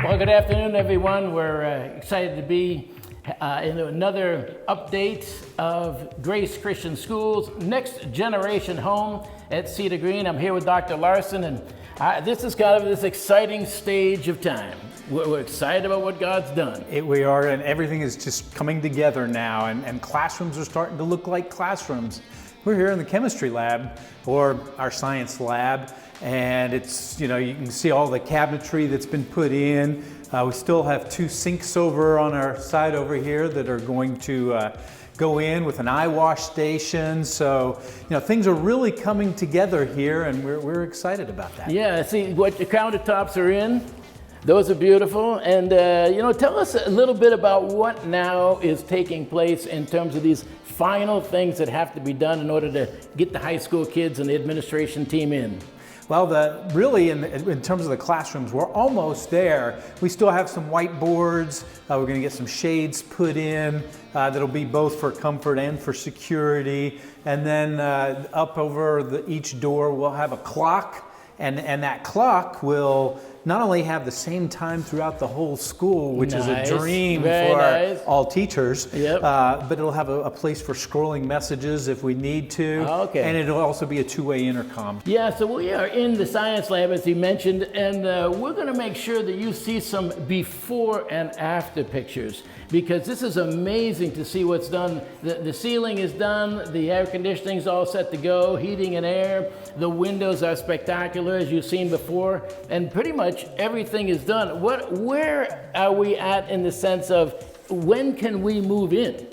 Well, good afternoon, everyone. We're excited to be in another update of Grace Christian School's Next Generation Home at Cedar Green. I'm here with Dr. Larson, and this is kind of this exciting stage of time. We're excited about what God's done. We are, and everything is just coming together now, and classrooms are starting to look like classrooms. We're here in the chemistry lab, or our science lab, and it's, you can see all the cabinetry that's been put in. We still have 2 sinks over on our side over here that are going to go in with an eye wash station. So, things are really coming together here, and we're excited about that. Yeah, see what the countertops are in. Those are beautiful. And, tell us a little bit about what now is taking place in terms of these final things that have to be done in order to get the high school kids and the administration team in. Well, in terms of the classrooms, we're almost there. We still have some whiteboards. We're going to get some shades put in that'll be both for comfort and for security. And then up over each door, we'll have a clock. And that clock will not only have the same time throughout the whole school, which is a dream for all teachers, but it'll have a place for scrolling messages if we need to. Okay. And it'll also be a 2-way intercom. Yeah, so we are in the science lab, as you mentioned, and we're going to make sure that you see some before and after pictures, because this is amazing to see what's done. The ceiling is done, the air conditioning's all set to go, heating and air, the windows are spectacular, as you've seen before, and pretty much everything is done. Where are we at in the sense of when can we move in?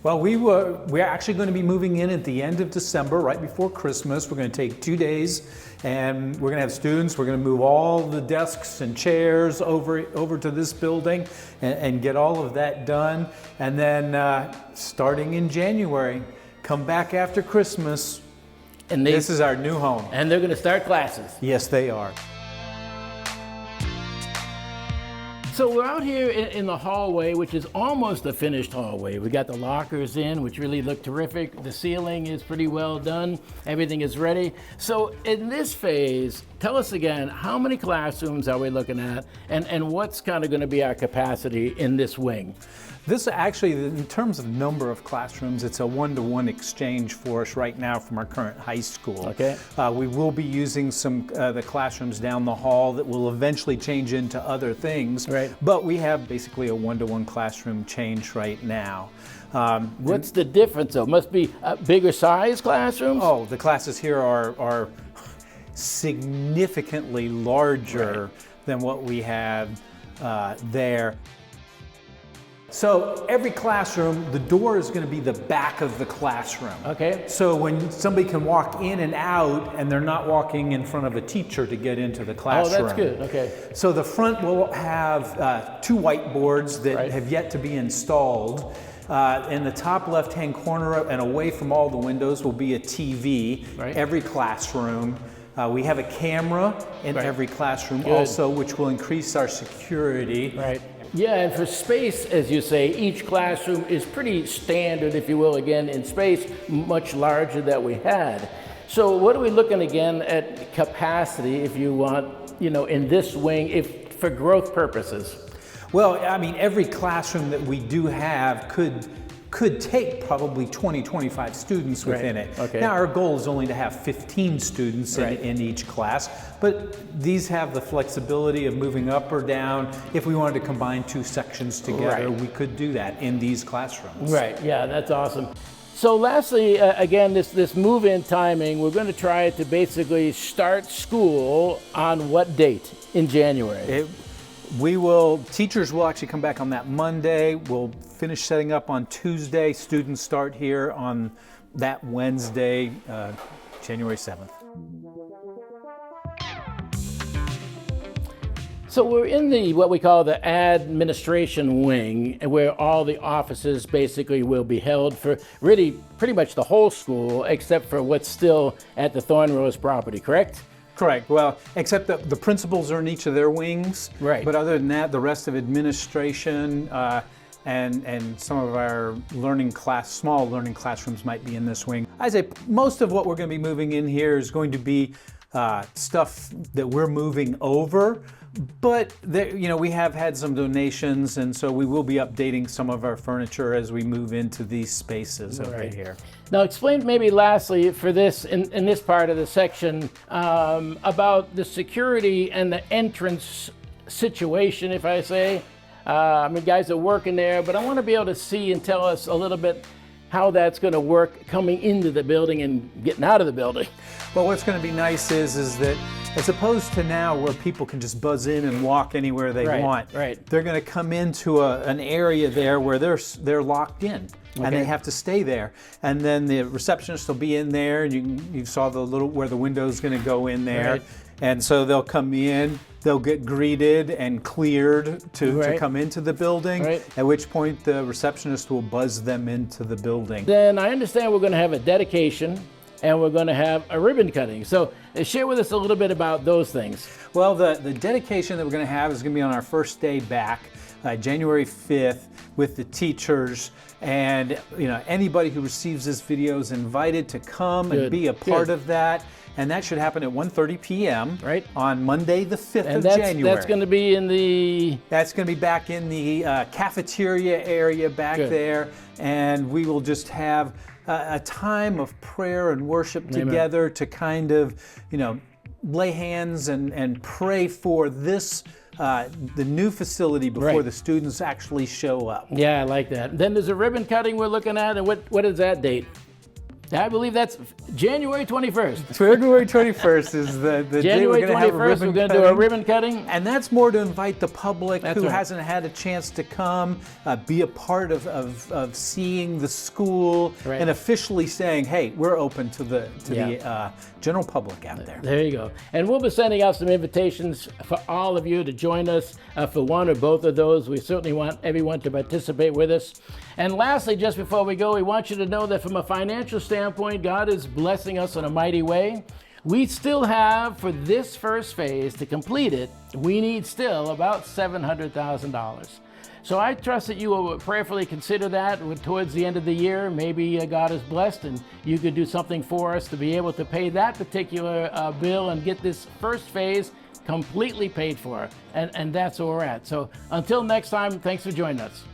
Well, we're actually going to be moving in at the end of December, right before Christmas. We're going to take 2 days, and we're going to have students. We're going to move all the desks and chairs over to this building and get all of that done. And then starting in January, come back after Christmas. And this is our new home. And they're going to start classes. Yes, they are. So we're out here in the hallway, which is almost a finished hallway. We got the lockers in, which really look terrific. The ceiling is pretty well done. Everything is ready. So in this phase, tell us again, how many classrooms are we looking at, and what's kind of going to be our capacity in this wing? This actually, in terms of number of classrooms, it's a 1-to-1 exchange for us right now from our current high school. Okay. We will be using some the classrooms down the hall that will eventually change into other things. Right. But we have basically a 1-to-1 classroom change right now. What's the difference though? Must be bigger size classrooms? Oh, the classes here are significantly larger than what we have there. So every classroom, the door is going to be the back of the classroom. Okay. So when somebody can walk in and out and they're not walking in front of a teacher to get into the classroom. Oh, that's good. Okay. So the front will have 2 whiteboards that have yet to be installed. In the top left-hand corner and away from all the windows will be a TV. Every classroom. We have a camera in every classroom also, which will increase our security. Right. Yeah, and for space, as you say, each classroom is pretty standard, if you will, again, in space, much larger than we had. So what are we looking again at capacity, if you want, in this wing, for growth purposes? Well, I mean, every classroom that we do have could take probably 20-25 students within it. Okay. Now our goal is only to have 15 students in each class, but these have the flexibility of moving up or down. If we wanted to combine 2 sections together, we could do that in these classrooms. Right, yeah, that's awesome. So lastly, again, this move-in timing, we're going to try to basically start school on what date in January? Teachers will actually come back on that Monday. We'll finish setting up on Tuesday. Students start here on that Wednesday, January 7th. So we're in what we call the administration wing, where all the offices basically will be held for really pretty much the whole school, except for what's still at the Thornrose property, correct? Correct. Well, except that the principals are in each of their wings. Right. But other than that, the rest of administration and some of our small learning classrooms might be in this wing. I'd say most of what we're going to be moving in here is going to be stuff that we're moving over. But we have had some donations, and so we will be updating some of our furniture as we move into these spaces over here. Now, explain maybe lastly for this in this part of the section about the security and the entrance situation, if I say. I mean, guys are working there, but I want to be able to see and tell us a little bit how that's going to work coming into the building and getting out of the building. Well, what's going to be nice is that as opposed to now where people can just buzz in and walk anywhere they want, they're going to come into an area there where they're locked in. And they have to stay there. And then the receptionist will be in there, and you saw the little where the window's going to go in there. And so they'll come in, they'll get greeted and cleared to come into the building, at which point the receptionist will buzz them into the building. Then I understand we're going to have a dedication and we're going to have a ribbon cutting. So share with us a little bit about those things. Well, the dedication that we're going to have is going to be on our first day back, January 5th, with the teachers. And anybody who receives this video is invited to come and be a part of that. And that should happen at 1:30 p.m. on Monday, the 5th of January. That's going to be in the... That's going to be back in the cafeteria area back there. And we will just have a time of prayer and worship together to kind of, lay hands and pray for this, the new facility before the students actually show up. Yeah, I like that. Then there's a ribbon cutting we're looking at. And what is that date? I believe that's January 21st. January 21st is the day we're going to have a ribbon cutting. We're going to do a ribbon cutting. And that's more to invite the public who hasn't had a chance to come, be a part of seeing the school, and officially saying, hey, we're open to the general public out there. There you go. And we'll be sending out some invitations for all of you to join us for one or both of those. We certainly want everyone to participate with us. And lastly, just before we go, we want you to know that from a financial standpoint, God is blessing us in a mighty way. We still have, for this first phase, to complete it, we need still about $700,000. So I trust that you will prayerfully consider that towards the end of the year. Maybe God is blessed and you could do something for us to be able to pay that particular bill and get this first phase completely paid for. And that's where we're at. So until next time, thanks for joining us.